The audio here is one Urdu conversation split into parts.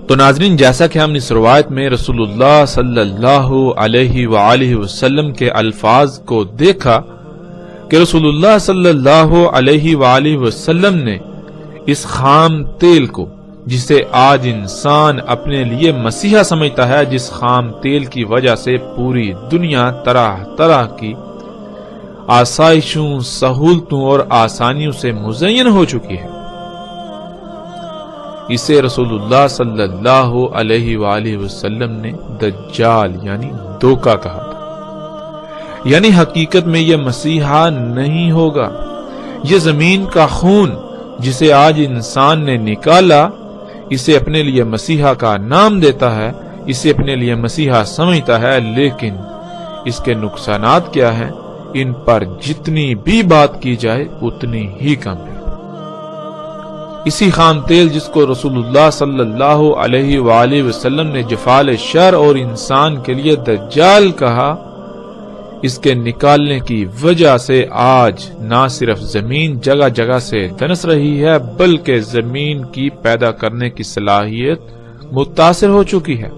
تو ناظرین، جیسا کہ ہم نے اس روایت میں رسول اللہ صلی اللہ علیہ وآلہ وسلم کے الفاظ کو دیکھا کہ رسول اللہ صلی اللہ علیہ وآلہ وسلم نے اس خام تیل کو، جسے آج انسان اپنے لیے مسیحا سمجھتا ہے، جس خام تیل کی وجہ سے پوری دنیا طرح طرح کی آسائشوں، سہولتوں اور آسانیوں سے مزین ہو چکی ہے، اسے رسول اللہ صلی اللہ علیہ وآلہ وسلم نے دجال یعنی دھوکہ کہا تھا۔ یعنی حقیقت میں یہ مسیحا نہیں ہوگا۔ یہ زمین کا خون جسے آج انسان نے نکالا، اسے اپنے لیے مسیحا کا نام دیتا ہے، اسے اپنے لیے مسیحا سمجھتا ہے، لیکن اس کے نقصانات کیا ہیں؟ ان پر جتنی بھی بات کی جائے اتنی ہی کم ہے۔ اسی خام تیل جس کو رسول اللہ صلی اللہ علیہ وآلہ وسلم نے جفال شر اور انسان کے لیے دجال کہا، اس کے نکالنے کی وجہ سے آج نہ صرف زمین جگہ جگہ سے دنس رہی ہے، بلکہ زمین کی پیدا کرنے کی صلاحیت متاثر ہو چکی ہے،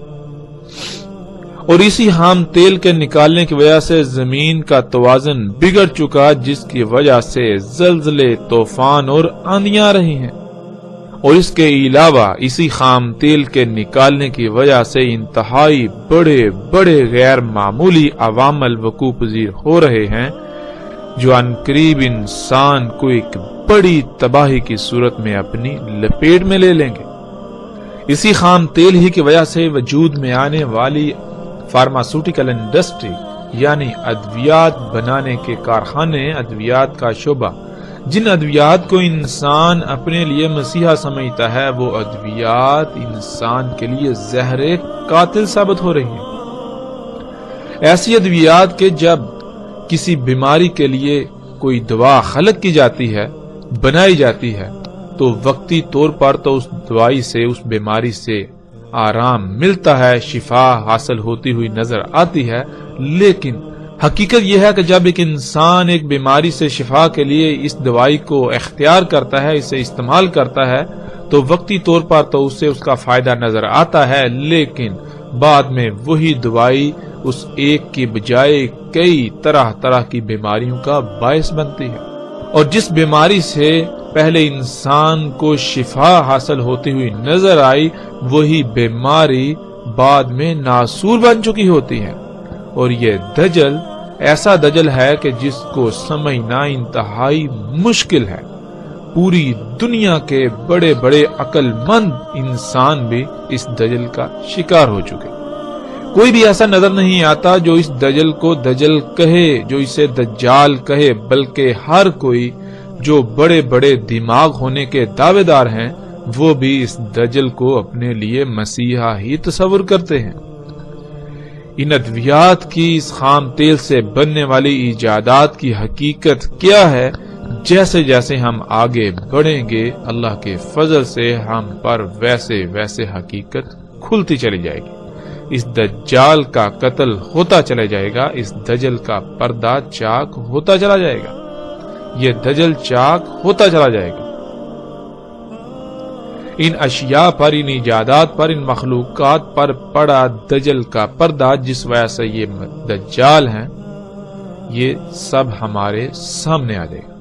اور اسی خام تیل کے نکالنے کی وجہ سے زمین کا توازن بگڑ چکا، جس کی وجہ سے زلزلے، طوفان اور آندیاں رہی ہیں، اور اس کے علاوہ اسی خام تیل کے نکالنے کی وجہ سے انتہائی بڑے بڑے غیر معمولی عوامل وقوع پذیر ہو رہے ہیں، جو عنقریب انسان کو ایک بڑی تباہی کی صورت میں اپنی لپیٹ میں لے لیں گے۔ اسی خام تیل ہی کی وجہ سے وجود میں آنے والی فارماسیوٹیکل انڈسٹری یعنی ادویات بنانے کے کارخانے، ادویات کا شعبہ، جن ادویات کو انسان اپنے لیے مسیحا سمجھتا ہے، وہ ادویات انسان کے لیے زہر قاتل ثابت ہو رہی ہیں۔ ایسی ادویات کہ جب کسی بیماری کے لیے کوئی دوا خلق کی جاتی ہے، بنائی جاتی ہے، تو وقتی طور پر تو اس دوائی سے، اس بیماری سے آرام ملتا ہے، شفا حاصل ہوتی ہوئی نظر آتی ہے، لیکن حقیقت یہ ہے کہ جب ایک انسان ایک بیماری سے شفا کے لیے اس دوائی کو اختیار کرتا ہے، اسے استعمال کرتا ہے، تو وقتی طور پر تو اسے اس کا فائدہ نظر آتا ہے، لیکن بعد میں وہی دوائی اس ایک کی بجائے کئی طرح طرح کی بیماریوں کا باعث بنتی ہے، اور جس بیماری سے پہلے انسان کو شفا حاصل ہوتی ہوئی نظر آئی، وہی بیماری بعد میں ناسور بن چکی ہوتی ہے۔ اور یہ دجل ایسا دجل ہے کہ جس کو سمجھنا انتہائی مشکل ہے۔ پوری دنیا کے بڑے بڑے عقل مند انسان بھی اس دجل کا شکار ہو چکے۔ کوئی بھی ایسا نظر نہیں آتا جو اس دجل کو دجل کہے، جو اسے دجال کہے، بلکہ ہر کوئی جو بڑے بڑے دماغ ہونے کے دعوے دار ہیں، وہ بھی اس دجل کو اپنے لیے مسیحا ہی تصور کرتے ہیں۔ ان ادویات کی، اس خام تیل سے بننے والی ایجادات کی حقیقت کیا ہے؟ جیسے جیسے ہم آگے بڑھیں گے، اللہ کے فضل سے ہم پر ویسے ویسے حقیقت کھلتی چلی جائے گی۔ اس دجال کا قتل ہوتا چلا جائے گا، اس دجل کا پردہ چاک ہوتا چلا جائے گا، یہ دجل چاک ہوتا چلا جائے گا۔ ان اشیاء پر، ان ایجادات پر، ان مخلوقات پر پڑا دجل کا پردہ، جس وجہ سے یہ دجال ہیں، یہ سب ہمارے سامنے آ جائے گا۔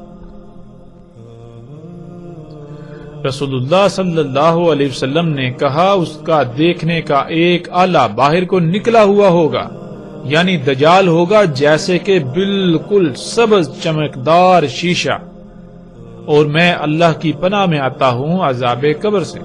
رسول اللہ صلی اللہ علیہ وسلم نے کہا، اس کا دیکھنے کا ایک آلہ باہر کو نکلا ہوا ہوگا، یعنی دجال ہوگا جیسے کہ بالکل سبز چمکدار شیشہ، اور میں اللہ کی پناہ میں آتا ہوں عذاب قبر سے۔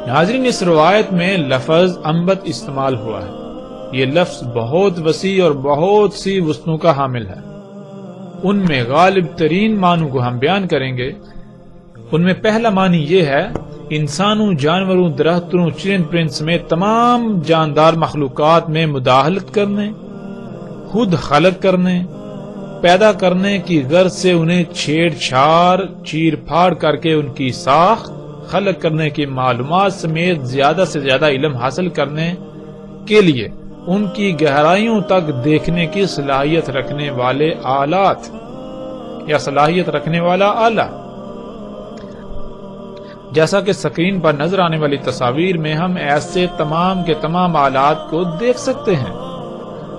ناظرین، اس روایت میں لفظ انبت استعمال ہوا ہے۔ یہ لفظ بہت وسیع اور بہت سی وسعتوں کا حامل ہے۔ ان میں غالب ترین معنوں کو ہم بیان کریں گے۔ ان میں پہلا معنی یہ ہے، انسانوں، جانوروں، درختوں، چرند پرند سمیت تمام جاندار مخلوقات میں مداخلت کرنے، خود خلق کرنے، پیدا کرنے کی غرض سے انہیں چھیڑ چھاڑ، چیر پھاڑ کر کے ان کی ساخت، خلق کرنے کی معلومات سمیت زیادہ سے زیادہ علم حاصل کرنے کے لیے ان کی گہرائیوں تک دیکھنے کی صلاحیت رکھنے والے آلات یا صلاحیت رکھنے والا آلہ، جیسا کہ سکرین پر نظر آنے والی تصاویر میں ہم ایسے تمام کے تمام آلات کو دیکھ سکتے ہیں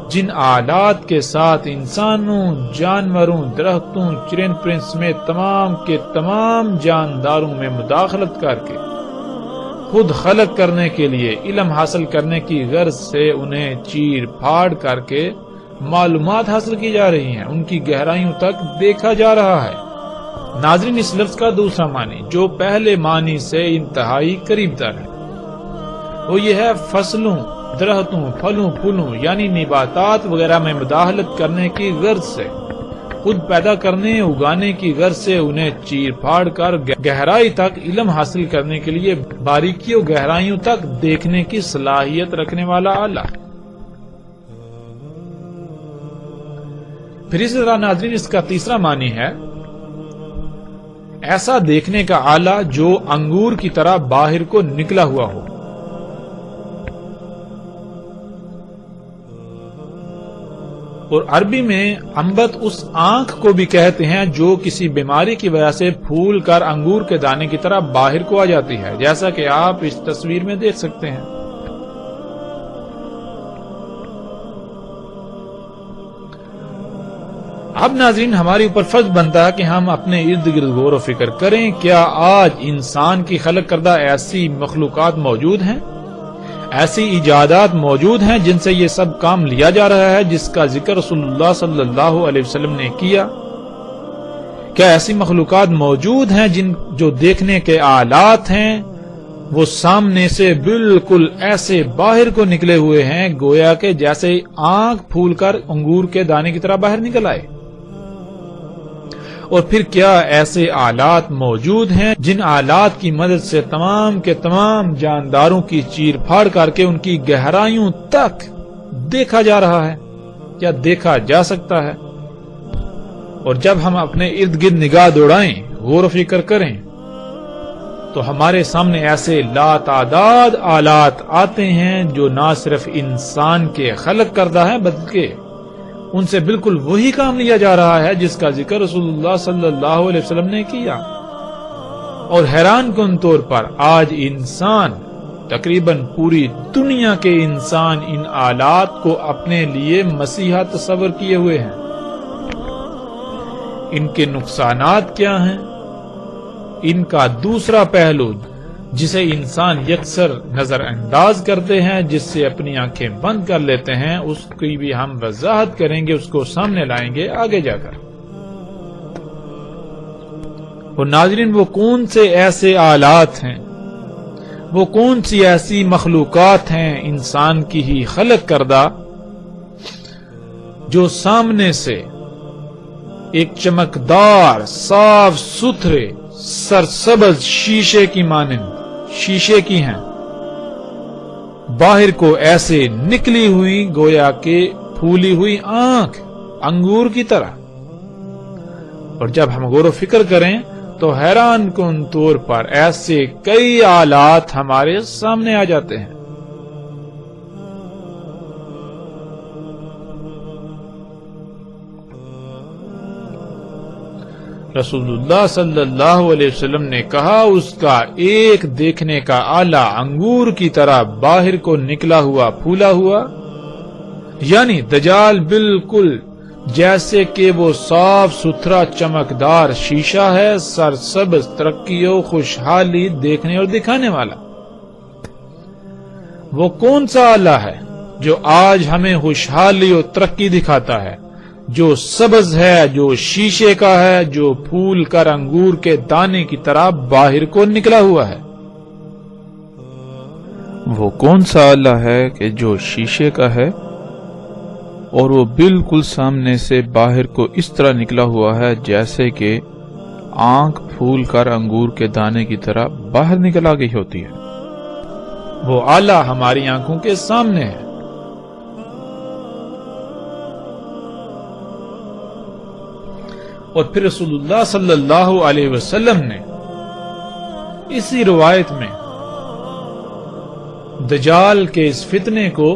جن آلات کے ساتھ انسانوں، جانوروں، درختوں، چرند پرند سمیت تمام کے تمام جانداروں میں مداخلت کر کے خود خلق کرنے کے لیے علم حاصل کرنے کی غرض سے انہیں چیر پھاڑ کر کے معلومات حاصل کی جا رہی ہیں، ان کی گہرائیوں تک دیکھا جا رہا ہے۔ ناظرین، اس لفظ کا دوسرا معنی جو پہلے معنی سے انتہائی قریب تر ہے وہ یہ ہے فصلوں، درختوں، پھلوں پھولوں یعنی نباتات وغیرہ میں مداخلت کرنے کی غرض سے، خود پیدا کرنے اگانے کی غرض سے انہیں چیر پھاڑ کر گہرائی تک علم حاصل کرنے کے لیے باریکیوں گہرائیوں تک دیکھنے کی صلاحیت رکھنے والا آلہ۔ پھر اسی طرح ناظرین اس کا تیسرا معنی ہے ایسا دیکھنے کا آلہ جو انگور کی طرح باہر کو نکلا ہوا ہو۔ اور عربی میں انبت اس آنکھ کو بھی کہتے ہیں جو کسی بیماری کی وجہ سے پھول کر انگور کے دانے کی طرح باہر کو آ جاتی ہے، جیسا کہ آپ اس تصویر میں دیکھ سکتے ہیں۔ اب ناظرین ہمارے اوپر فرض بنتا ہے کہ ہم اپنے ارد گرد غور و فکر کریں، کیا آج انسان کی خلق کردہ ایسی مخلوقات موجود ہیں، ایسی ایجادات موجود ہیں جن سے یہ سب کام لیا جا رہا ہے جس کا ذکر رسول اللہ صلی اللہ علیہ وسلم نے کیا؟ کیا ایسی مخلوقات موجود ہیں جو دیکھنے کے آلات ہیں وہ سامنے سے بالکل ایسے باہر کو نکلے ہوئے ہیں گویا کہ جیسے آنکھ پھول کر انگور کے دانے کی طرح باہر نکل آئے؟ اور پھر کیا ایسے آلات موجود ہیں جن آلات کی مدد سے تمام کے تمام جانداروں کی چیر پھاڑ کر کے ان کی گہرائیوں تک دیکھا جا رہا ہے، کیا دیکھا جا سکتا ہے؟ اور جب ہم اپنے ارد گرد نگاہ دوڑائیں، غور و فکر کریں تو ہمارے سامنے ایسے لاتعداد آلات آتے ہیں جو نہ صرف انسان کے خلق کردہ ہیں بلکہ ان سے بالکل وہی کام لیا جا رہا ہے جس کا ذکر رسول اللہ صلی اللہ علیہ وسلم نے کیا۔ اور حیران کن طور پر آج انسان، تقریباً پوری دنیا کے انسان ان آلات کو اپنے لیے مسیحا تصور کیے ہوئے ہیں۔ ان کے نقصانات کیا ہیں؟ ان کا دوسرا پہلو جسے انسان یکسر نظر انداز کرتے ہیں، جس سے اپنی آنکھیں بند کر لیتے ہیں، اس کی بھی ہم وضاحت کریں گے، اس کو سامنے لائیں گے آگے جا کر۔ اور ناظرین وہ کون سے ایسے آلات ہیں، وہ کون سی ایسی مخلوقات ہیں انسان کی ہی خلق کردہ جو سامنے سے ایک چمکدار صاف ستھرے سرسبز شیشے کی مانند شیشے کی ہیں، باہر کو ایسے نکلی ہوئی گویا کہ پھولی ہوئی آنکھ انگور کی طرح؟ اور جب ہم غور و فکر کریں تو حیران کن طور پر ایسے کئی آلات ہمارے سامنے آ جاتے ہیں۔ رسول اللہ صلی اللہ علیہ وسلم نے کہا اس کا ایک دیکھنے کا آلہ انگور کی طرح باہر کو نکلا ہوا پھولا ہوا، یعنی دجال بالکل جیسے کہ وہ صاف ستھرا چمکدار شیشہ ہے، سرسبز، ترقی و خوشحالی دیکھنے اور دکھانے والا۔ وہ کون سا آلہ ہے جو آج ہمیں خوشحالی اور ترقی دکھاتا ہے، جو سبز ہے، جو شیشے کا ہے، جو پھول کر انگور کے دانے کی طرح باہر کو نکلا ہوا ہے؟ وہ کون سا آلہ ہے کہ جو شیشے کا ہے اور وہ بالکل سامنے سے باہر کو اس طرح نکلا ہوا ہے جیسے کہ آنکھ پھول کر انگور کے دانے کی طرح باہر نکل آ گئی ہوتی ہے؟ وہ آلہ ہماری آنکھوں کے سامنے ہے۔ اور پھر رسول اللہ صلی اللہ علیہ وسلم نے اسی روایت میں دجال کے اس فتنے کو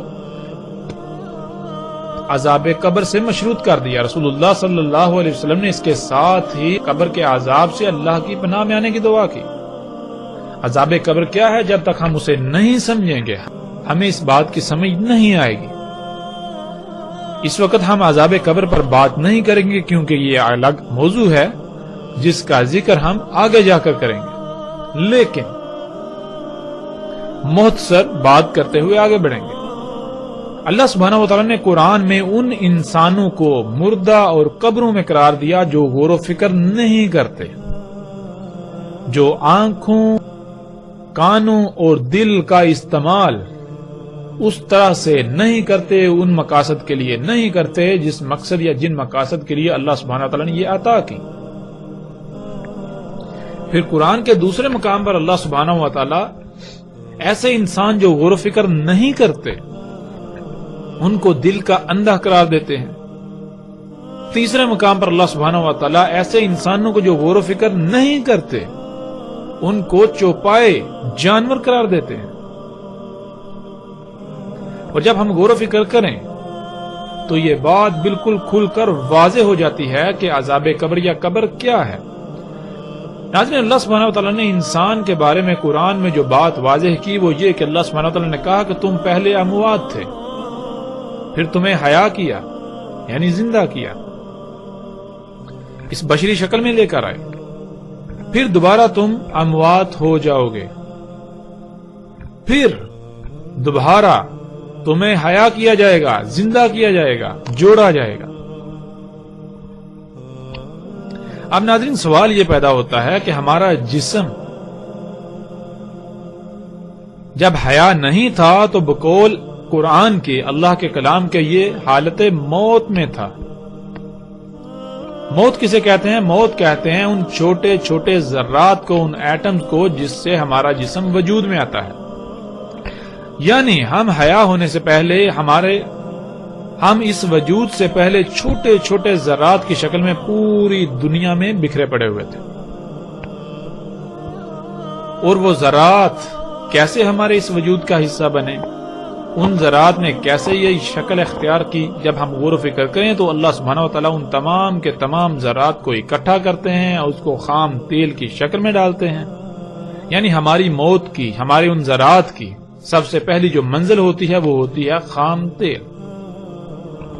عذاب قبر سے مشروط کر دیا۔ رسول اللہ صلی اللہ علیہ وسلم نے اس کے ساتھ ہی قبر کے عذاب سے اللہ کی پناہ میں آنے کی دعا کی۔ عذاب قبر کیا ہے، جب تک ہم اسے نہیں سمجھیں گے ہمیں اس بات کی سمجھ نہیں آئے گی۔ اس وقت ہم عذاب قبر پر بات نہیں کریں گے کیونکہ یہ الگ موضوع ہے جس کا ذکر ہم آگے جا کر کریں گے، لیکن مختصر بات کرتے ہوئے آگے بڑھیں گے۔ اللہ سبحانہ وتعالی نے قرآن میں ان انسانوں کو مردہ اور قبروں میں قرار دیا جو غور و فکر نہیں کرتے، جو آنکھوں، کانوں اور دل کا استعمال اس طرح سے نہیں کرتے، ان مقاصد کے لیے نہیں کرتے جس مقصد یا جن مقاصد کے لیے اللہ سبحانہ وتعالی نے یہ عطا کی۔ پھر قرآن کے دوسرے مقام پر اللہ سبحانہ وتعالی ایسے انسان جو غور و فکر نہیں کرتے ان کو دل کا اندھا قرار دیتے ہیں۔ تیسرے مقام پر اللہ سبحانہ وتعالی ایسے انسانوں کو جو غور و فکر نہیں کرتے ان کو چوپائے جانور قرار دیتے ہیں۔ اور جب ہم غور و فکر کریں تو یہ بات بالکل کھل کر واضح ہو جاتی ہے کہ عذاب قبر یا قبر کیا ہے۔ ناظرین، اللہ سبحانہ وتعالی نے انسان کے بارے میں قرآن میں جو بات واضح کی وہ یہ کہ اللہ سبحانہ وتعالی نے کہا کہ تم پہلے اموات تھے، پھر تمہیں حیا کیا یعنی زندہ کیا، اس بشری شکل میں لے کر آئے، پھر دوبارہ تم اموات ہو جاؤ گے، پھر دوبارہ تمہیں حیا کیا جائے گا، زندہ کیا جائے گا، جوڑا جائے گا۔ اب ناظرین، سوال یہ پیدا ہوتا ہے کہ ہمارا جسم جب حیا نہیں تھا تو بقول قرآن کے، اللہ کے کلام کے، یہ حالت موت میں تھا۔ موت کسے کہتے ہیں؟ موت کہتے ہیں ان چھوٹے چھوٹے ذرات کو، ان ایٹمز کو جس سے ہمارا جسم وجود میں آتا ہے۔ یعنی ہم حیا ہونے سے پہلے ہم اس وجود سے پہلے چھوٹے چھوٹے ذرات کی شکل میں پوری دنیا میں بکھرے پڑے ہوئے تھے، اور وہ ذرات کیسے ہمارے اس وجود کا حصہ بنے، ان ذرات نے کیسے یہ شکل اختیار کی، جب ہم غور و فکر کریں تو اللہ سبحانہ وتعالی ان تمام کے تمام ذرات کو اکٹھا کرتے ہیں اور اس کو خام تیل کی شکل میں ڈالتے ہیں۔ یعنی ہماری موت کی، ہمارے ان ذرات کی سب سے پہلی جو منزل ہوتی ہے وہ ہوتی ہے خام تیل۔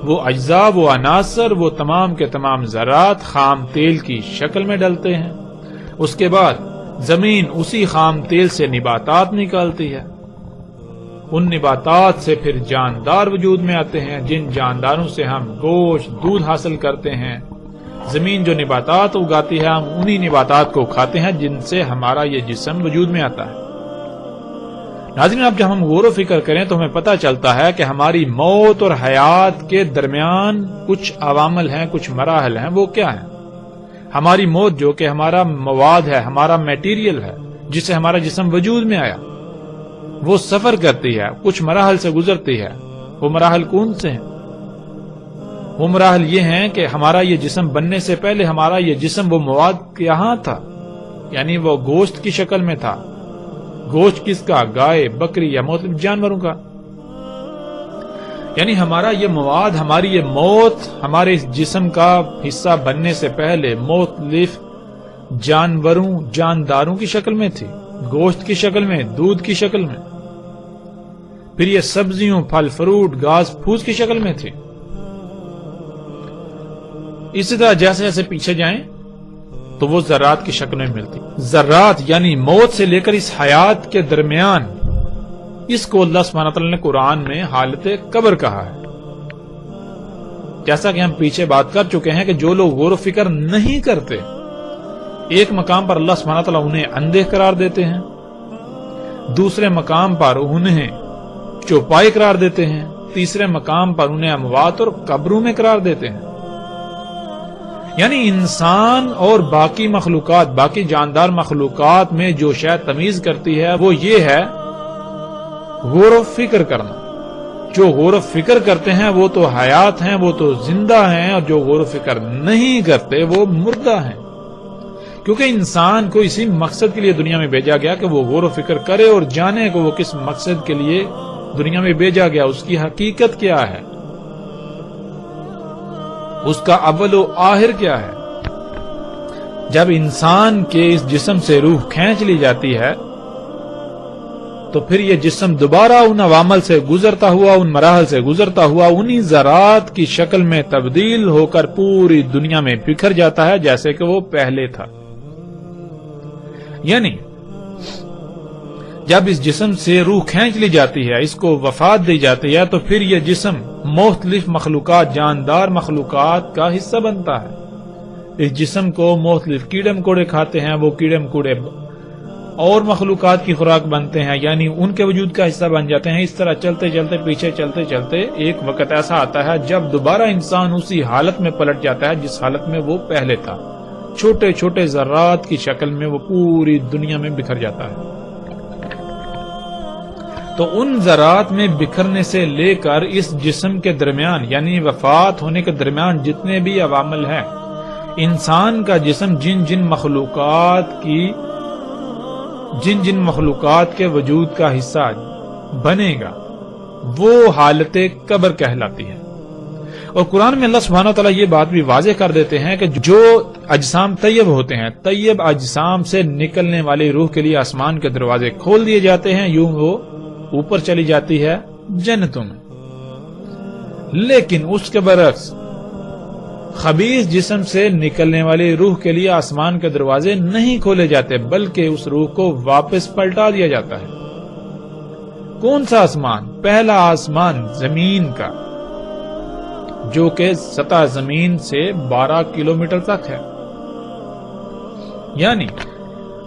وہ اجزاء، وہ عناصر، وہ تمام کے تمام ذرات خام تیل کی شکل میں ڈلتے ہیں۔ اس کے بعد زمین اسی خام تیل سے نباتات نکالتی ہے، ان نباتات سے پھر جاندار وجود میں آتے ہیں، جن جانداروں سے ہم گوشت، دودھ حاصل کرتے ہیں۔ زمین جو نباتات اگاتی ہے ہم انہی نباتات کو کھاتے ہیں جن سے ہمارا یہ جسم وجود میں آتا ہے۔ ناظرین، اب جب ہم غور و فکر کریں تو ہمیں پتہ چلتا ہے کہ ہماری موت اور حیات کے درمیان کچھ عوامل ہیں، کچھ مراحل ہیں۔ وہ کیا ہیں؟ ہماری موت جو کہ ہمارا مواد ہے، ہمارا میٹیریل ہے جس سے ہمارا جسم وجود میں آیا، وہ سفر کرتی ہے، کچھ مراحل سے گزرتی ہے۔ وہ مراحل کون سے ہیں؟ وہ مراحل یہ ہیں کہ ہمارا یہ جسم بننے سے پہلے ہمارا یہ جسم وہ مواد یہاں تھا، یعنی وہ گوشت کی شکل میں تھا۔ گوشت کس کا؟ گائے، بکری یا مختلف جانوروں کا۔ یعنی ہمارا یہ مواد، ہماری یہ موت ہمارے اس جسم کا حصہ بننے سے پہلے مختلف جانوروں، جانداروں کی شکل میں تھی، گوشت کی شکل میں، دودھ کی شکل میں، پھر یہ سبزیوں، پھل فروٹ، گھاس پھوس کی شکل میں تھی۔ اسی طرح جیسے جیسے پیچھے جائیں تو وہ ذرات کی شکل میں ملتی۔ ذرات یعنی موت سے لے کر اس حیات کے درمیان، اس کو اللہ سبحانہ وتعالی نے قرآن میں حالت قبر کہا ہے۔ جیسا کہ ہم پیچھے بات کر چکے ہیں کہ جو لوگ غور و فکر نہیں کرتے، ایک مقام پر اللہ سبحانہ وتعالی انہیں اندھے قرار دیتے ہیں، دوسرے مقام پر انہیں چوپائے قرار دیتے ہیں، تیسرے مقام پر انہیں اموات اور قبروں میں قرار دیتے ہیں۔ یعنی انسان اور باقی مخلوقات، باقی جاندار مخلوقات میں جو شاید تمیز کرتی ہے وہ یہ ہے غور و فکر کرنا۔ جو غور و فکر کرتے ہیں وہ تو حیات ہیں، وہ تو زندہ ہیں، اور جو غور و فکر نہیں کرتے وہ مردہ ہیں۔ کیونکہ انسان کو اسی مقصد کے لیے دنیا میں بھیجا گیا کہ وہ غور و فکر کرے اور جانے کہ وہ کس مقصد کے لیے دنیا میں بھیجا گیا، اس کی حقیقت کیا ہے، اس کا اول و آخر کیا ہے۔ جب انسان کے اس جسم سے روح کھینچ لی جاتی ہے تو پھر یہ جسم دوبارہ ان عوامل سے گزرتا ہوا، ان مراحل سے گزرتا ہوا انہی ذرات کی شکل میں تبدیل ہو کر پوری دنیا میں بکھر جاتا ہے جیسے کہ وہ پہلے تھا۔ یعنی جب اس جسم سے روح کھینچ لی جاتی ہے، اس کو وفات دی جاتی ہے، تو پھر یہ جسم مختلف مخلوقات، جاندار مخلوقات کا حصہ بنتا ہے۔ اس جسم کو مختلف کیڑے مکوڑے کھاتے ہیں، وہ کیڑے مکوڑے اور مخلوقات کی خوراک بنتے ہیں، یعنی ان کے وجود کا حصہ بن جاتے ہیں۔ اس طرح چلتے چلتے پیچھے چلتے چلتے ایک وقت ایسا آتا ہے جب دوبارہ انسان اسی حالت میں پلٹ جاتا ہے جس حالت میں وہ پہلے تھا، چھوٹے چھوٹے ذرات کی شکل میں وہ پوری دنیا میں بکھر جاتا ہے۔ تو ان ذرات میں بکھرنے سے لے کر اس جسم کے درمیان یعنی وفات ہونے کے درمیان جتنے بھی عوامل ہیں، انسان کا جسم جن جن مخلوقات کے وجود کا حصہ بنے گا وہ حالت قبر کہلاتی ہے۔ اور قرآن میں اللہ سبحانہ وتعالی یہ بات بھی واضح کر دیتے ہیں کہ جو اجسام طیب ہوتے ہیں، طیب اجسام سے نکلنے والی روح کے لیے آسمان کے دروازے کھول دیے جاتے ہیں، یوں وہ اوپر چلی جاتی ہے جنتوں میں۔ لیکن اس کے برعکس خبیث جسم سے نکلنے والی روح کے لیے آسمان کے دروازے نہیں کھولے جاتے، بلکہ اس روح کو واپس پلٹا دیا جاتا ہے۔ کون سا آسمان؟ پہلا آسمان زمین کا، جو کہ سطح زمین سے 12 کلومیٹر تک ہے۔ یعنی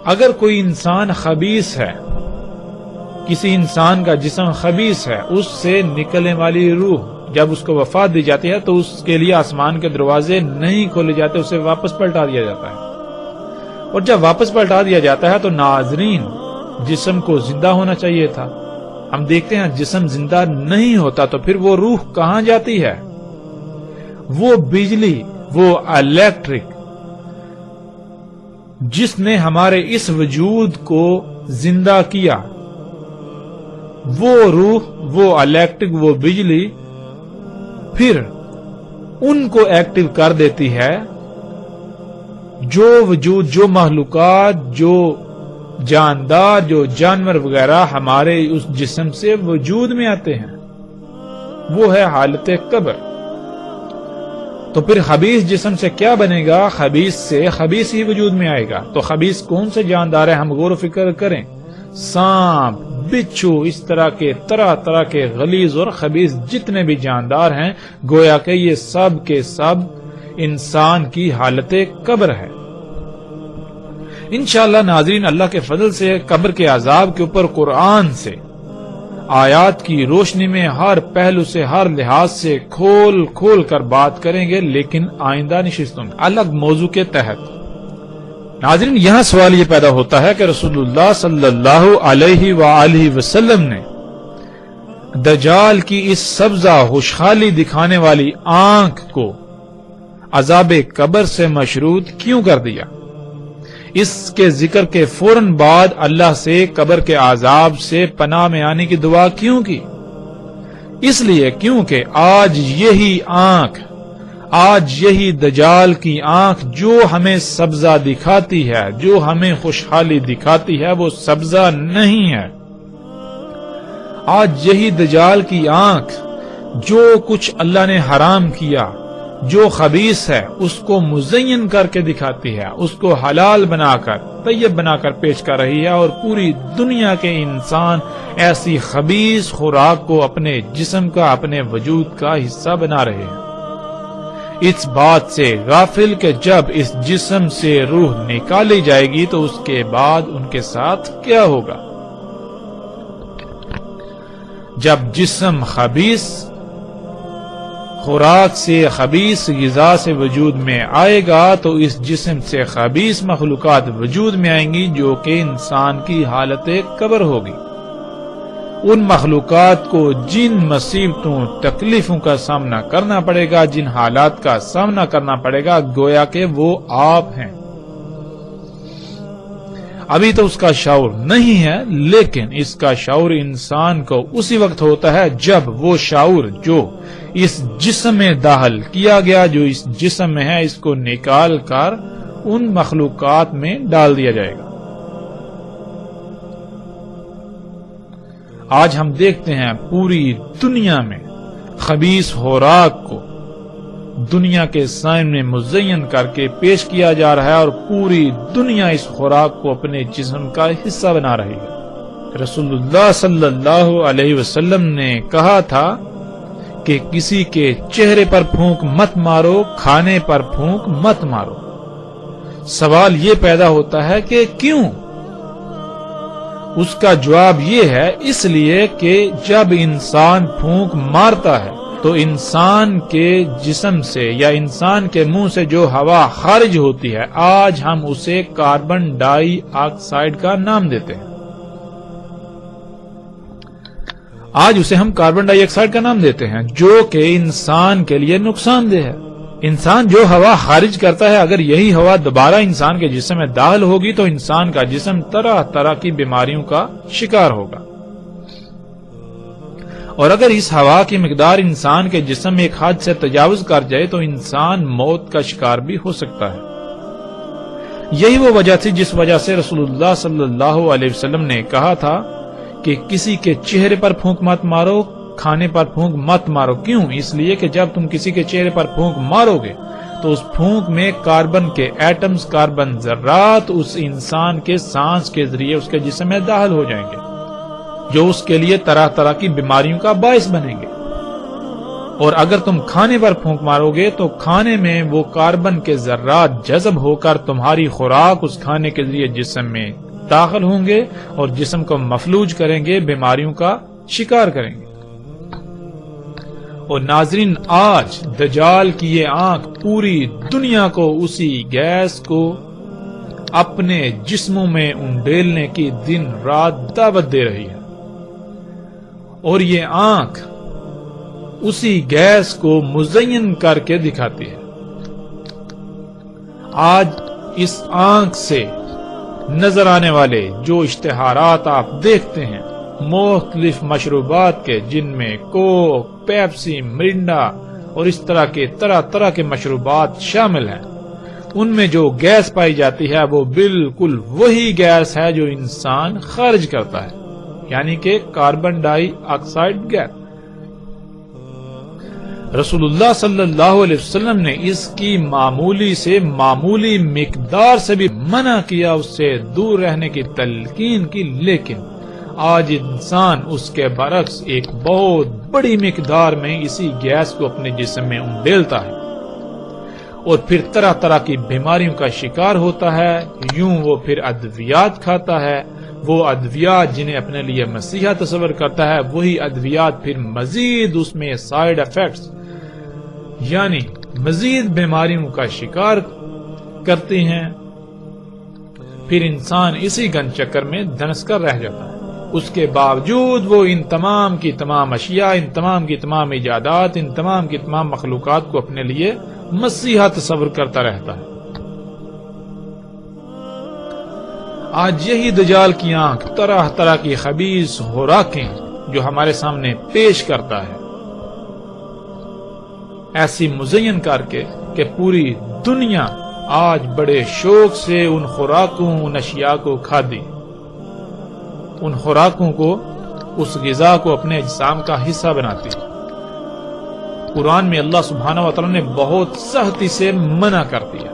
اگر کوئی انسان خبیث ہے، کسی انسان کا جسم خبیث ہے، اس سے نکلنے والی روح جب اس کو وفات دی جاتی ہے تو اس کے لیے آسمان کے دروازے نہیں کھولے جاتے، اسے واپس پلٹا دیا جاتا ہے۔ اور جب واپس پلٹا دیا جاتا ہے تو ناظرین جسم کو زندہ ہونا چاہیے تھا، ہم دیکھتے ہیں جسم زندہ نہیں ہوتا، تو پھر وہ روح کہاں جاتی ہے؟ وہ بجلی، وہ الیکٹرک جس نے ہمارے اس وجود کو زندہ کیا، وہ روح، وہ الیکٹرک، وہ بجلی پھر ان کو ایکٹیو کر دیتی ہے جو وجود، جو مخلوقات، جو جاندار، جو جانور وغیرہ ہمارے اس جسم سے وجود میں آتے ہیں، وہ ہے حالت قبر۔ تو پھر خبیث جسم سے کیا بنے گا؟ خبیث سے خبیث ہی وجود میں آئے گا۔ تو خبیث کون سے جاندار ہیں؟ ہم غور و فکر کریں، سانپ، بچھو، اس طرح طرح کے غلیظ اور خبیث جتنے بھی جاندار ہیں، گویا کہ یہ سب کے سب انسان کی حالت قبر ہے۔ انشاءاللہ ناظرین، اللہ کے فضل سے قبر کے عذاب کے اوپر قرآن سے آیات کی روشنی میں ہر پہلو سے، ہر لحاظ سے کھول کھول کر بات کریں گے، لیکن آئندہ نشستوں میں الگ موضوع کے تحت۔ ناظرین، یہاں سوال یہ پیدا ہوتا ہے کہ رسول اللہ صلی اللہ علیہ وآلہ وسلم نے دجال کی اس سبزہ خوشحالی دکھانے والی آنکھ کو عذاب قبر سے مشروط کیوں کر دیا؟ اس کے ذکر کے فوراً بعد اللہ سے قبر کے عذاب سے پناہ میں آنے کی دعا کیوں کی؟ اس لیے کیونکہ آج یہی دجال کی آنکھ جو ہمیں سبزہ دکھاتی ہے، جو ہمیں خوشحالی دکھاتی ہے، وہ سبزہ نہیں ہے۔ آج یہی دجال کی آنکھ جو کچھ اللہ نے حرام کیا، جو خبیث ہے، اس کو مزین کر کے دکھاتی ہے، اس کو حلال بنا کر، طیب بنا کر پیش کر رہی ہے، اور پوری دنیا کے انسان ایسی خبیث خوراک کو اپنے جسم کا، اپنے وجود کا حصہ بنا رہے ہیں۔ اس بات سے غافل کہ جب اس جسم سے روح نکالی جائے گی تو اس کے بعد ان کے ساتھ کیا ہوگا؟ جب جسم خبیث خوراک سے، خبیث غذا سے وجود میں آئے گا تو اس جسم سے خبیث مخلوقات وجود میں آئیں گی جو کہ انسان کی حالت قبر ہوگی۔ ان مخلوقات کو جن مصیبتوں، تکلیفوں کا سامنا کرنا پڑے گا، جن حالات کا سامنا کرنا پڑے گا، گویا کہ وہ آپ ہیں۔ ابھی تو اس کا شعور نہیں ہے، لیکن اس کا شعور انسان کو اسی وقت ہوتا ہے جب وہ شعور جو اس جسم میں داخل کیا گیا، جو اس جسم میں ہے، اس کو نکال کر ان مخلوقات میں ڈال دیا جائے گا۔ آج ہم دیکھتے ہیں پوری دنیا میں خبیث خوراک کو دنیا کے سامنے مزین کر کے پیش کیا جا رہا ہے اور پوری دنیا اس خوراک کو اپنے جسم کا حصہ بنا رہی ہے۔ رسول اللہ صلی اللہ علیہ وسلم نے کہا تھا کہ کسی کے چہرے پر پھونک مت مارو، کھانے پر پھونک مت مارو۔ سوال یہ پیدا ہوتا ہے کہ کیوں؟ اس کا جواب یہ ہے، اس لیے کہ جب انسان پھونک مارتا ہے تو انسان کے جسم سے یا انسان کے منہ سے جو ہوا خارج ہوتی ہے، آج ہم اسے کاربن ڈائی آکسائڈ کا نام دیتے ہیں۔ آج اسے ہم کاربن ڈائی آکسائڈ کا نام دیتے ہیں، جو کہ انسان کے لیے نقصان دہ ہے۔ انسان جو ہوا خارج کرتا ہے، اگر یہی ہوا دوبارہ انسان کے جسم میں داخل ہوگی تو انسان کا جسم طرح طرح کی بیماریوں کا شکار ہوگا، اور اگر اس ہوا کی مقدار انسان کے جسم میں ایک حد سے تجاوز کر جائے تو انسان موت کا شکار بھی ہو سکتا ہے۔ یہی وہ وجہ تھی جس وجہ سے رسول اللہ صلی اللہ علیہ وسلم نے کہا تھا کہ کسی کے چہرے پر پھونک مت مارو، کھانے پر پھونک مت مارو۔ کیوں؟ اس لیے کہ جب تم کسی کے چہرے پر پھونک مارو گے تو اس پھونک میں کاربن کے ایٹمز، کاربن ذرات اس انسان کے سانس کے ذریعے اس کے جسم میں داخل ہو جائیں گے، جو اس کے لیے طرح طرح کی بیماریوں کا باعث بنیں گے۔ اور اگر تم کھانے پر پھونک مارو گے تو کھانے میں وہ کاربن کے ذرات جذب ہو کر تمہاری خوراک اس کھانے کے ذریعے جسم میں داخل ہوں گے اور جسم کو مفلوج کریں گے، بیماریوں کا شکار کریں گے۔ اور ناظرین، آج دجال کی یہ آنکھ پوری دنیا کو اسی گیس کو اپنے جسموں میں انڈیلنے کی دن رات دعوت دے رہی ہے، اور یہ آنکھ اسی گیس کو مزین کر کے دکھاتی ہے۔ آج اس آنکھ سے نظر آنے والے جو اشتہارات آپ دیکھتے ہیں مختلف مشروبات کے، جن میں کوک، پیپسی، مرنڈا اور اس طرح کے مشروبات شامل ہیں، ان میں جو گیس پائی جاتی ہے وہ بالکل وہی گیس ہے جو انسان خارج کرتا ہے، یعنی کہ کاربن ڈائی آکسائڈ گیس۔ رسول اللہ صلی اللہ علیہ وسلم نے اس کی معمولی سے معمولی مقدار سے بھی منع کیا، اس سے دور رہنے کی تلقین کی، لیکن آج انسان اس کے برعکس ایک بہت بڑی مقدار میں اسی گیس کو اپنے جسم میں انڈیلتا ہے اور پھر طرح طرح کی بیماریوں کا شکار ہوتا ہے۔ یوں وہ پھر ادویات کھاتا ہے، وہ ادویات جنہیں اپنے لیے مسیحا تصور کرتا ہے، وہی ادویات پھر مزید اس میں سائیڈ ایفیکٹس یعنی مزید بیماریوں کا شکار کرتے ہیں۔ پھر انسان اسی گن چکر میں دھنس کر رہ جاتا ہے۔ اس کے باوجود وہ ان تمام کی تمام اشیاء، ان تمام کی تمام ایجادات، ان تمام کی تمام مخلوقات کو اپنے لیے مسیحا تصور کرتا رہتا ہے۔ آج یہی دجال کی آنکھ طرح طرح کی خبیث خوراکیں جو ہمارے سامنے پیش کرتا ہے، ایسی مزین کر کے کہ پوری دنیا آج بڑے شوق سے ان خوراکوں، ان اشیاء کو کھادی، ان خوراکوں کو، اس غذا کو اپنے اجسام کا حصہ بناتی۔ قرآن میں اللہ سبحانہ و تعالی نے بہت سختی سے منع کر دیا۔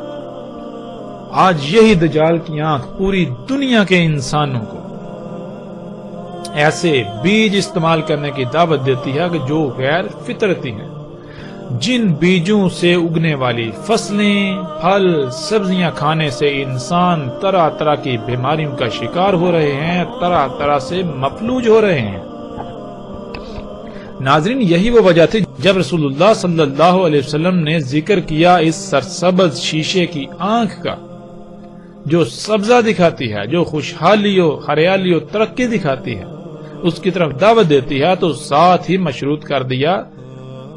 آج یہی دجال کی آنکھ پوری دنیا کے انسانوں کو ایسے بیج استعمال کرنے کی دعوت دیتی ہے کہ جو غیر فطرتی ہیں، جن بیجوں سے اگنے والی فصلیں، پھل، سبزیاں کھانے سے انسان طرح طرح کی بیماریوں کا شکار ہو رہے ہیں، طرح طرح سے مفلوج ہو رہے ہیں۔ ناظرین، یہی وہ وجہ تھی جب رسول اللہ صلی اللہ علیہ وسلم نے ذکر کیا اس سرسبز شیشے کی آنکھ کا، جو سبزہ دکھاتی ہے، جو خوشحالی و ہریالی و ترقی دکھاتی ہے، اس کی طرف دعوت دیتی ہے، تو ساتھ ہی مشروط کر دیا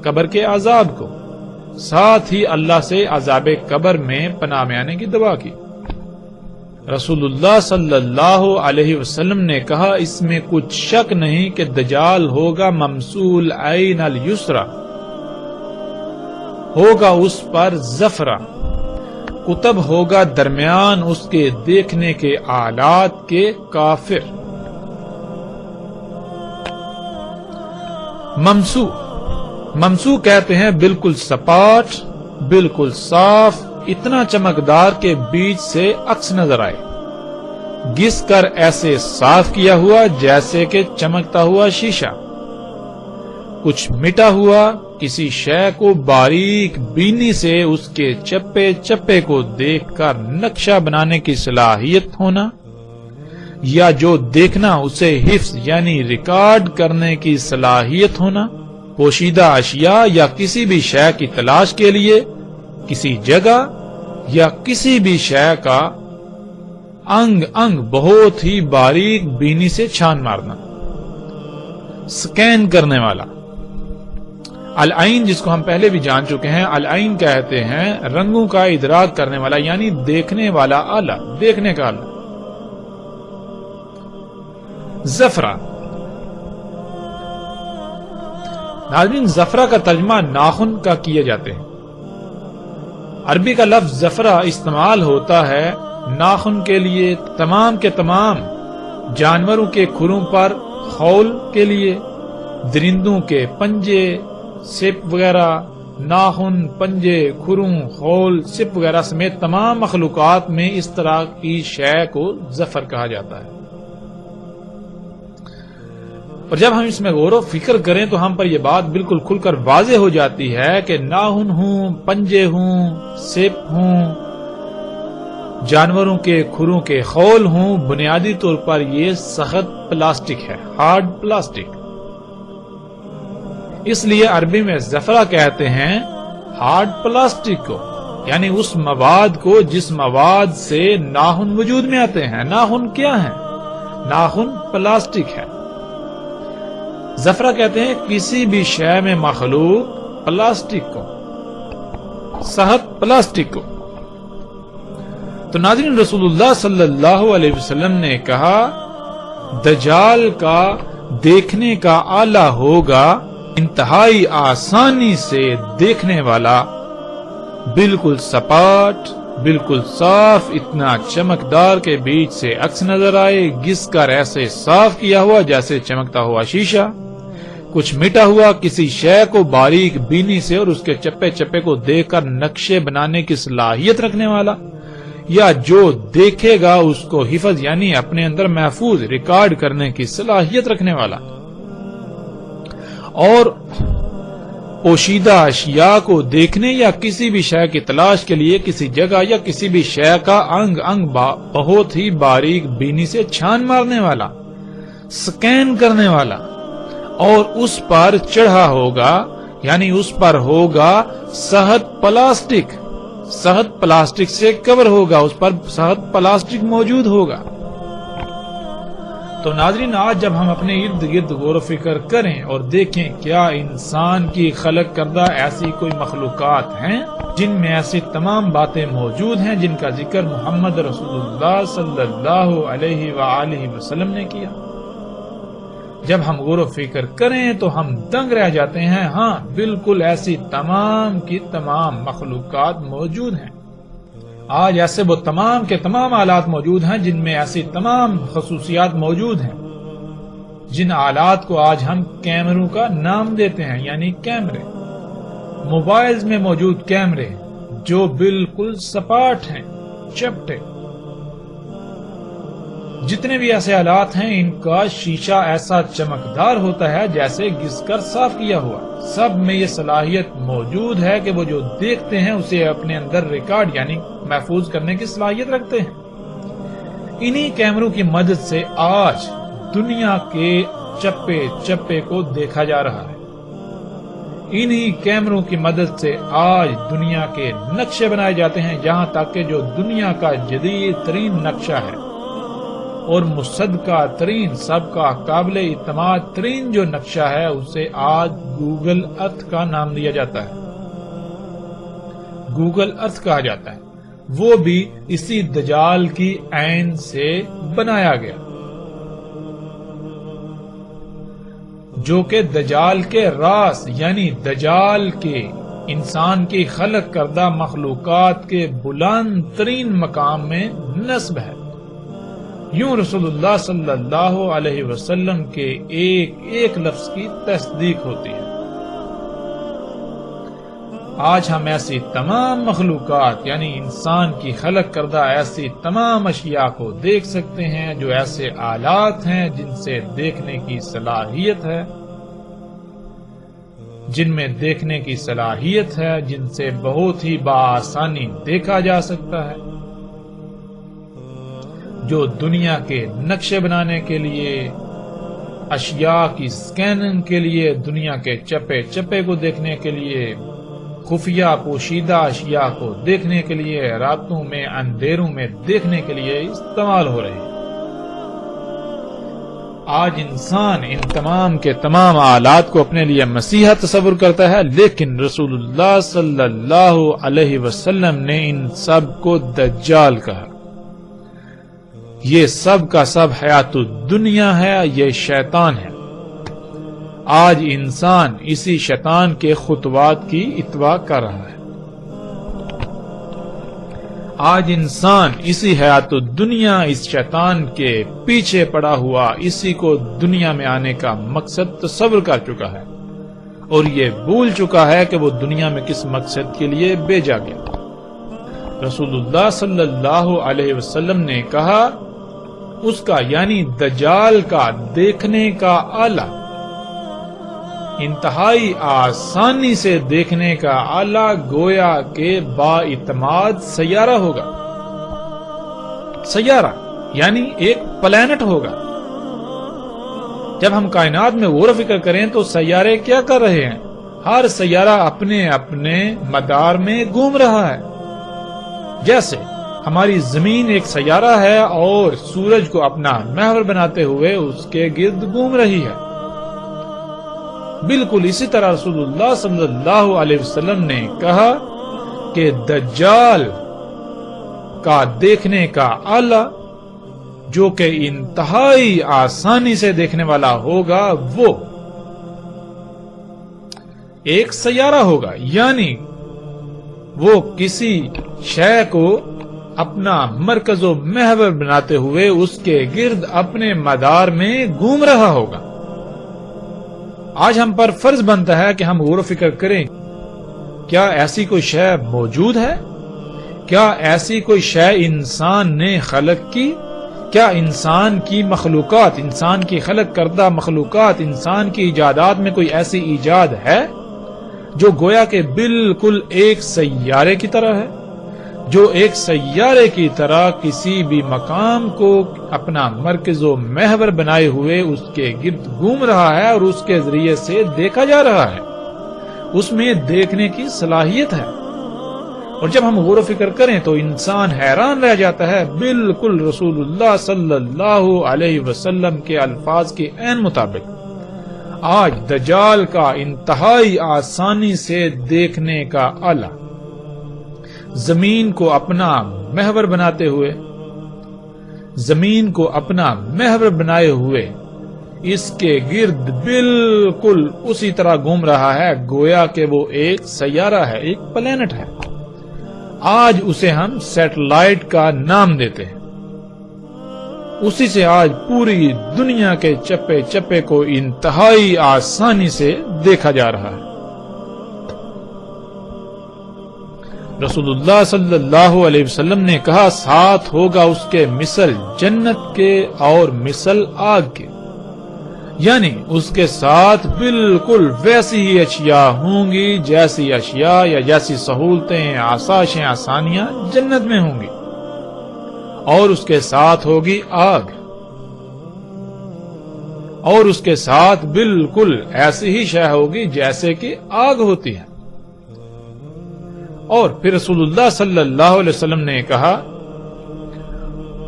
قبر کے عذاب کو، ساتھ ہی اللہ سے عذاب قبر میں پناہ میں آنے کی دعا کی۔ رسول اللہ صلی اللہ علیہ وسلم نے کہا، اس میں کچھ شک نہیں کہ دجال ہوگا ممسول عین الیسرا، ہوگا اس پر زفرہ، قطب ہوگا درمیان اس کے دیکھنے کے آلات کے کافر، ممسو کہتے ہیں بالکل سپاٹ، بالکل صاف، اتنا چمکدار کے بیچ سے عکس نظر آئے، گھس کر ایسے صاف کیا ہوا جیسے کہ چمکتا ہوا شیشہ، کچھ مٹا ہوا، کسی شے کو باریک بینی سے اس کے چپے چپے کو دیکھ کر نقشہ بنانے کی صلاحیت ہونا، یا جو دیکھنا اسے حفظ یعنی ریکارڈ کرنے کی صلاحیت ہونا، پوشیدہ اشیاء یا کسی بھی شے کی تلاش کے لیے کسی جگہ یا کسی بھی شے کا انگ انگ بہت ہی باریک بینی سے چھان مارنا، سکین کرنے والا۔ العین، جس کو ہم پہلے بھی جان چکے ہیں، العین کہتے ہیں رنگوں کا ادراک کرنے والا، یعنی دیکھنے والا آلہ، دیکھنے کا آلہ۔ زفرہ، ناظرین زفرہ کا ترجمہ ناخن کا کیے جاتے ہیں۔ عربی کا لفظ زفرہ استعمال ہوتا ہے ناخن کے لیے، تمام کے تمام جانوروں کے کھروں پر خول کے لیے، درندوں کے پنجے، سپ وغیرہ، ناخن، پنجے، کھروں، خول، سپ وغیرہ سمیت تمام مخلوقات میں اس طرح کی شے کو زفر کہا جاتا ہے۔ اور جب ہم اس میں غور و فکر کریں تو ہم پر یہ بات بالکل کھل کر واضح ہو جاتی ہے کہ ناخن ہوں، پنجے ہوں، سپ ہوں، جانوروں کے کھروں کے خول ہوں، بنیادی طور پر یہ سخت پلاسٹک ہے، ہارڈ پلاسٹک۔ اس لیے عربی میں زفرہ کہتے ہیں ہارڈ پلاسٹک کو، یعنی اس مواد کو جس مواد سے ناخن وجود میں آتے ہیں۔ ناخن کیا ہے؟ ناخن پلاسٹک ہے۔ زفرہ کہتے ہیں کسی بھی شے میں مخلوق پلاسٹک کو، سخت پلاسٹک کو۔ تو ناظرین رسول اللہ صلی اللہ علیہ وسلم نے کہا دجال کا دیکھنے کا آلہ ہوگا انتہائی آسانی سے دیکھنے والا، بالکل سپاٹ، بالکل صاف، اتنا چمکدار کے بیچ سے عکس نظر آئے، گھس کر ایسے صاف کیا ہوا جیسے چمکتا ہوا شیشہ، کچھ مٹا ہوا، کسی شے کو باریک بینی سے اور اس کے چپے چپے کو دیکھ کر نقشے بنانے کی صلاحیت رکھنے والا، یا جو دیکھے گا اس کو حفظ یعنی اپنے اندر محفوظ ریکارڈ کرنے کی صلاحیت رکھنے والا، اور پوشیدہ اشیاء کو دیکھنے یا کسی بھی شے کی تلاش کے لیے کسی جگہ یا کسی بھی شے کا انگ انگ بہت ہی باریک بینی سے چھان مارنے والا، سکین کرنے والا، اور اس پر چڑھا ہوگا یعنی اس پر ہوگا سخت پلاسٹک، سخت پلاسٹک سے کور ہوگا، اس پر سخت پلاسٹک موجود ہوگا۔ تو ناظرین آج جب ہم اپنے ارد گرد غور و فکر کریں اور دیکھیں کیا انسان کی خلق کردہ ایسی کوئی مخلوقات ہیں جن میں ایسی تمام باتیں موجود ہیں جن کا ذکر محمد رسول اللہ صلی اللہ علیہ وآلہ وسلم نے کیا، جب ہم غور و فکر کریں تو ہم دنگ رہ جاتے ہیں۔ ہاں بالکل ایسی تمام کی تمام مخلوقات موجود ہیں۔ آج ایسے وہ تمام کے تمام آلات موجود ہیں جن میں ایسی تمام خصوصیات موجود ہیں جن آلات کو آج ہم کیمروں کا نام دیتے ہیں، یعنی کیمرے۔ موبائلز میں موجود کیمرے جو بالکل سپاٹ ہیں، چپٹے۔ جتنے بھی ایسے آلات ہیں ان کا شیشہ ایسا چمکدار ہوتا ہے جیسے گھس کر صاف کیا ہوا۔ سب میں یہ صلاحیت موجود ہے کہ وہ جو دیکھتے ہیں اسے اپنے اندر ریکارڈ یعنی محفوظ کرنے کی صلاحیت رکھتے ہیں۔ انہی کیمروں کی مدد سے آج دنیا کے چپے چپے کو دیکھا جا رہا ہے۔ انہی کیمروں کی مدد سے آج دنیا کے نقشے بنائے جاتے ہیں، جہاں تک کہ جو دنیا کا جدید ترین نقشہ ہے اور مصدقہ ترین، سب کا قابل اعتماد ترین جو نقشہ ہے اسے آج گوگل ارتھ کا نام دیا جاتا ہے، گوگل ارتھ کہا جاتا ہے۔ وہ بھی اسی دجال کی عین سے بنایا گیا، جو کہ دجال کے راس یعنی دجال کے انسان کی خلق کردہ مخلوقات کے بلند ترین مقام میں نصب ہے۔ یوں رسول اللہ صلی اللہ علیہ وسلم کے ایک ایک لفظ کی تصدیق ہوتی ہے۔ آج ہم ایسی تمام مخلوقات یعنی انسان کی خلق کردہ ایسی تمام اشیاء کو دیکھ سکتے ہیں جو ایسے آلات ہیں جن سے دیکھنے کی صلاحیت ہے، جن میں دیکھنے کی صلاحیت ہے، جن سے بہت ہی بآسانی دیکھا جا سکتا ہے، جو دنیا کے نقشے بنانے کے لیے، اشیاء کی سکیننگ کے لیے، دنیا کے چپے چپے کو دیکھنے کے لیے، خفیہ پوشیدہ اشیاء کو دیکھنے کے لیے، راتوں میں اندھیروں میں دیکھنے کے لیے استعمال ہو رہے ہیں۔ آج انسان ان تمام کے تمام آلات کو اپنے لیے مسیحا تصور کرتا ہے، لیکن رسول اللہ صلی اللہ علیہ وسلم نے ان سب کو دجال کہا۔ یہ سب کا سب حیات الدنیا ہے، یہ شیطان ہے۔ آج انسان اسی شیطان کے خطوات کی اتباع کر رہا ہے۔ آج انسان اسی حیات الدنیا، اس شیطان کے پیچھے پڑا ہوا، اسی کو دنیا میں آنے کا مقصد تصور کر چکا ہے، اور یہ بھول چکا ہے کہ وہ دنیا میں کس مقصد کے لیے بھیجا گیا۔ رسول اللہ صلی اللہ علیہ وسلم نے کہا، اس کا یعنی دجال کا دیکھنے کا آلہ، انتہائی آسانی سے دیکھنے کا آلہ گویا کے بااعتماد سیارہ ہوگا۔ سیارہ یعنی ایک پلانٹ ہوگا۔ جب ہم کائنات میں غور و فکر کریں تو سیارے کیا کر رہے ہیں؟ ہر سیارہ اپنے اپنے مدار میں گھوم رہا ہے۔ جیسے ہماری زمین ایک سیارہ ہے اور سورج کو اپنا محور بناتے ہوئے اس کے گرد گھوم رہی ہے، بالکل اسی طرح رسول اللہ صلی اللہ علیہ وسلم نے کہا کہ دجال کا دیکھنے کا آلہ جو کہ انتہائی آسانی سے دیکھنے والا ہوگا وہ ایک سیارہ ہوگا، یعنی وہ کسی شے کو اپنا مرکز و محور بناتے ہوئے اس کے گرد اپنے مدار میں گھوم رہا ہوگا۔ آج ہم پر فرض بنتا ہے کہ ہم غور و فکر کریں، کیا ایسی کوئی شے موجود ہے؟ کیا ایسی کوئی شے انسان نے خلق کی؟ کیا انسان کی مخلوقات، انسان کی خلق کردہ مخلوقات، انسان کی ایجادات میں کوئی ایسی ایجاد ہے جو گویا کہ بالکل ایک سیارے کی طرح ہے، جو ایک سیارے کی طرح کسی بھی مقام کو اپنا مرکز و محور بنائے ہوئے اس کے گرد گھوم رہا ہے اور اس کے ذریعے سے دیکھا جا رہا ہے؟ اس میں دیکھنے کی صلاحیت ہے۔ اور جب ہم غور و فکر کریں تو انسان حیران رہ جاتا ہے، بالکل رسول اللہ صلی اللہ علیہ وسلم کے الفاظ کے عین مطابق آج دجال کا انتہائی آسانی سے دیکھنے کا آلہ زمین کو اپنا محور بناتے ہوئے، زمین کو اپنا محور بنائے ہوئے اس کے گرد بالکل اسی طرح گھوم رہا ہے گویا کہ وہ ایک سیارہ ہے، ایک پلانٹ ہے۔ آج اسے ہم سیٹلائٹ کا نام دیتے ہیں۔ اسی سے آج پوری دنیا کے چپے چپے کو انتہائی آسانی سے دیکھا جا رہا ہے۔ رسول اللہ صلی اللہ علیہ وسلم نے کہا، ساتھ ہوگا اس کے مثل جنت کے اور مثل آگ کے، یعنی اس کے ساتھ بالکل ویسی ہی اشیاء ہوں گی جیسی اشیاء یا جیسی سہولتیں، آسائشیں، آسانیاں جنت میں ہوں گی، اور اس کے ساتھ ہوگی آگ، اور اس کے ساتھ بالکل ایسی ہی شے ہوگی جیسے کہ آگ ہوتی ہے۔ اور پھر رسول اللہ صلی اللہ علیہ وسلم نے کہا،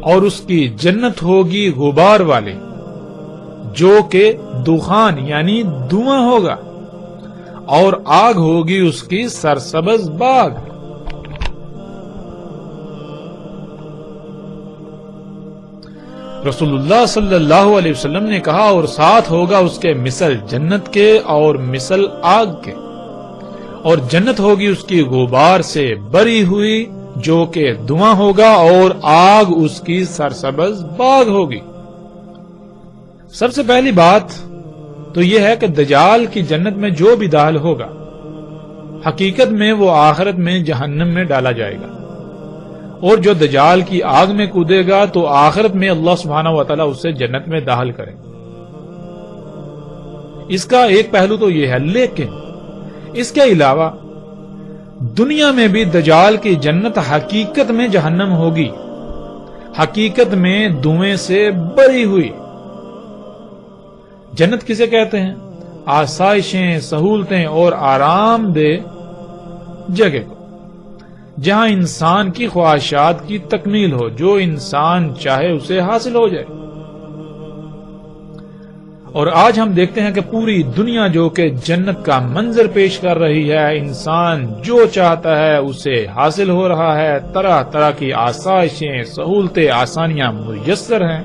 اور اس کی جنت ہوگی غبار والی، جو کہ دخان یعنی دھواں ہوگا، اور آگ ہوگی اس کی سرسبز باغ۔ رسول اللہ صلی اللہ علیہ وسلم نے کہا، اور ساتھ ہوگا اس کے مثل جنت کے اور مثل آگ کے، اور جنت ہوگی اس کی غبار سے بری ہوئی جو کہ دھواں ہوگا اور آگ اس کی سرسبز باغ ہوگی۔ سب سے پہلی بات تو یہ ہے کہ دجال کی جنت میں جو بھی داخل ہوگا حقیقت میں وہ آخرت میں جہنم میں ڈالا جائے گا، اور جو دجال کی آگ میں کودے گا تو آخرت میں اللہ سبحانہ و تعالیٰ اسے جنت میں داخل کرے۔ اس کا ایک پہلو تو یہ ہے، لیکن اس کے علاوہ دنیا میں بھی دجال کی جنت حقیقت میں جہنم ہوگی، حقیقت میں دھویں سے بری ہوئی۔ جنت کسے کہتے ہیں؟ آسائشیں، سہولتیں اور آرام دہ جگہ کو، جہاں انسان کی خواہشات کی تکمیل ہو، جو انسان چاہے اسے حاصل ہو جائے۔ اور آج ہم دیکھتے ہیں کہ پوری دنیا جو کہ جنت کا منظر پیش کر رہی ہے، انسان جو چاہتا ہے اسے حاصل ہو رہا ہے، طرح طرح کی آسائشیں، سہولتیں، آسانیاں میسر ہیں،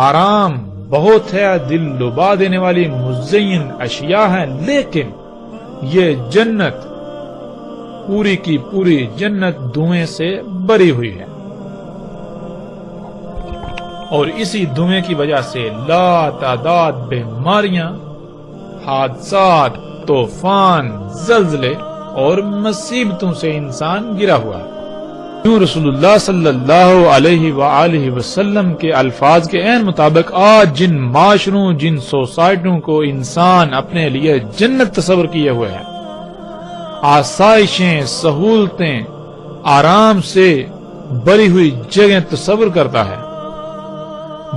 آرام بہت ہے، دل لبا دینے والی مزین اشیاء ہیں، لیکن یہ جنت پوری کی پوری جنت دھویں سے بری ہوئی ہے، اور اسی دھویں کی وجہ سے لا تعداد بیماریاں، حادثات، طوفان، زلزلے اور مصیبتوں سے انسان گرا ہوا ہے۔ کیوں رسول اللہ صلی اللہ علیہ وآلہ وسلم کے الفاظ کے عین مطابق آج جن معاشروں، جن سوسائٹیوں کو انسان اپنے لیے جنت تصور کیے ہوئے ہے، آسائشیں، سہولتیں، آرام سے بری ہوئی جگہ تصور کرتا ہے،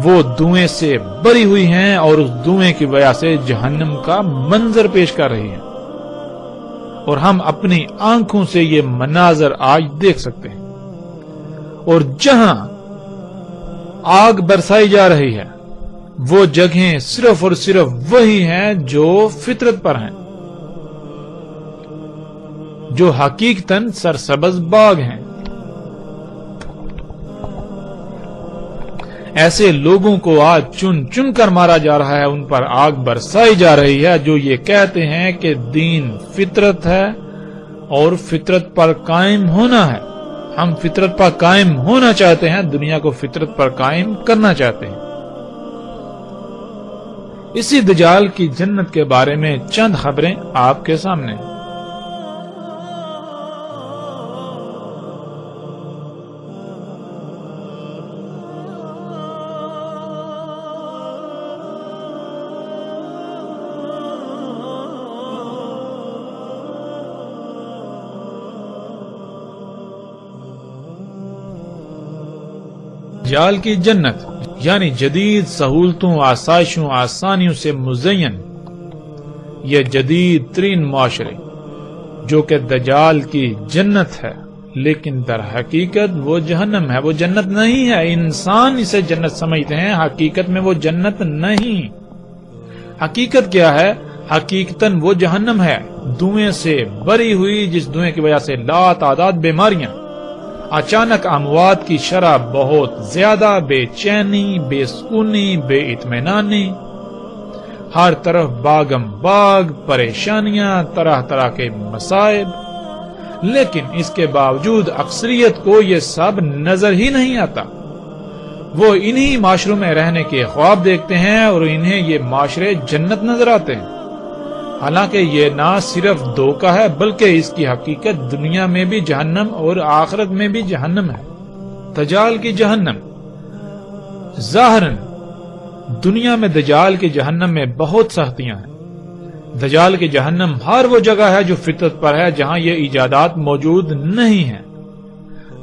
وہ دھویں سے بری ہوئی ہیں اور اس دھویں کی وجہ سے جہنم کا منظر پیش کر رہی ہیں، اور ہم اپنی آنکھوں سے یہ مناظر آج دیکھ سکتے ہیں۔ اور جہاں آگ برسائی جا رہی ہے وہ جگہیں صرف اور صرف وہی ہیں جو فطرت پر ہیں، جو حقیقتاً سرسبز باغ ہیں۔ ایسے لوگوں کو آج چن چن کر مارا جا رہا ہے، ان پر آگ برسائی جا رہی ہے جو یہ کہتے ہیں کہ دین فطرت ہے اور فطرت پر قائم ہونا ہے۔ ہم فطرت پر قائم ہونا چاہتے ہیں، دنیا کو فطرت پر قائم کرنا چاہتے ہیں۔ اسی دجال کی جنت کے بارے میں چند خبریں آپ کے سامنے۔ دجال کی جنت یعنی جدید سہولتوں، آسائشوں، آسانیوں سے مزین یہ جدید ترین معاشرے جو کہ دجال کی جنت ہے، لیکن در حقیقت وہ جہنم ہے، وہ جنت نہیں ہے۔ انسان اسے جنت سمجھتے ہیں، حقیقت میں وہ جنت نہیں۔ حقیقت کیا ہے؟ حقیقتاً وہ جہنم ہے، دھویں سے بری ہوئی، جس دھویں کی وجہ سے لا تعداد بیماریاں، اچانک اموات کی شرح بہت زیادہ، بے چینی، بے سکونی، بے اطمینانی، ہر طرف باغم باغ، پریشانیاں، طرح طرح کے مصائب، لیکن اس کے باوجود اکثریت کو یہ سب نظر ہی نہیں آتا۔ وہ انہی معاشروں میں رہنے کے خواب دیکھتے ہیں اور انہیں یہ معاشرے جنت نظر آتے ہیں، حالانکہ یہ نہ صرف دھوکہ ہے بلکہ اس کی حقیقت دنیا میں بھی جہنم اور آخرت میں بھی جہنم ہے۔ دجال کی جہنم ظاہراً دنیا میں دجال کی جہنم میں بہت سختیاں ہیں۔ دجال کی جہنم ہر وہ جگہ ہے جو فطرت پر ہے، جہاں یہ ایجادات موجود نہیں ہیں،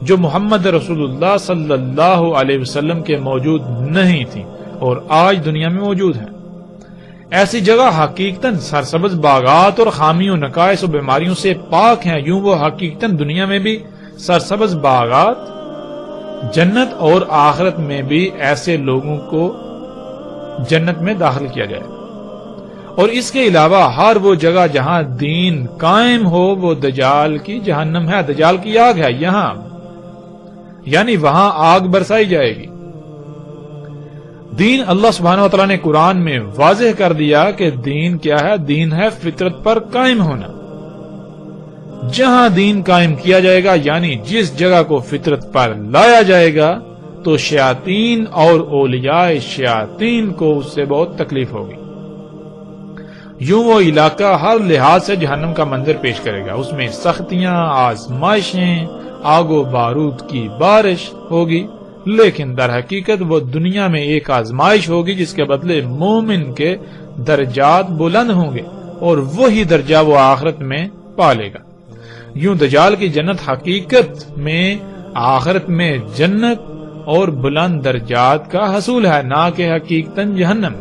جو محمد رسول اللہ صلی اللہ علیہ وسلم کے موجود نہیں تھی اور آج دنیا میں موجود ہیں۔ ایسی جگہ حقیقتاً سرسبز باغات اور خامیوں، نقائص و بیماریوں سے پاک ہیں، یوں وہ حقیقتاً دنیا میں بھی سرسبز باغات، جنت اور آخرت میں بھی ایسے لوگوں کو جنت میں داخل کیا جائے۔ اور اس کے علاوہ ہر وہ جگہ جہاں دین قائم ہو وہ دجال کی جہنم ہے، دجال کی آگ ہے یہاں، یعنی وہاں آگ برسائی جائے گی۔ دین اللہ سبحانہ و تعالیٰ نے قرآن میں واضح کر دیا کہ دین کیا ہے؟ دین ہے فطرت پر قائم ہونا، جہاں دین قائم کیا جائے گا، یعنی جس جگہ کو فطرت پر لایا جائے گا، تو شیاطین اور اولیاء شیاطین کو اس سے بہت تکلیف ہوگی۔ یوں وہ علاقہ ہر لحاظ سے جہنم کا منظر پیش کرے گا، اس میں سختیاں، آزمائشیں، آگ و بارود کی بارش ہوگی، لیکن در حقیقت وہ دنیا میں ایک آزمائش ہوگی جس کے بدلے مومن کے درجات بلند ہوں گے، اور وہی درجہ وہ آخرت میں پالے گا۔ یوں دجال کی جنت حقیقت میں آخرت میں جنت اور بلند درجات کا حصول ہے، نہ کہ حقیقتاً جہنم۔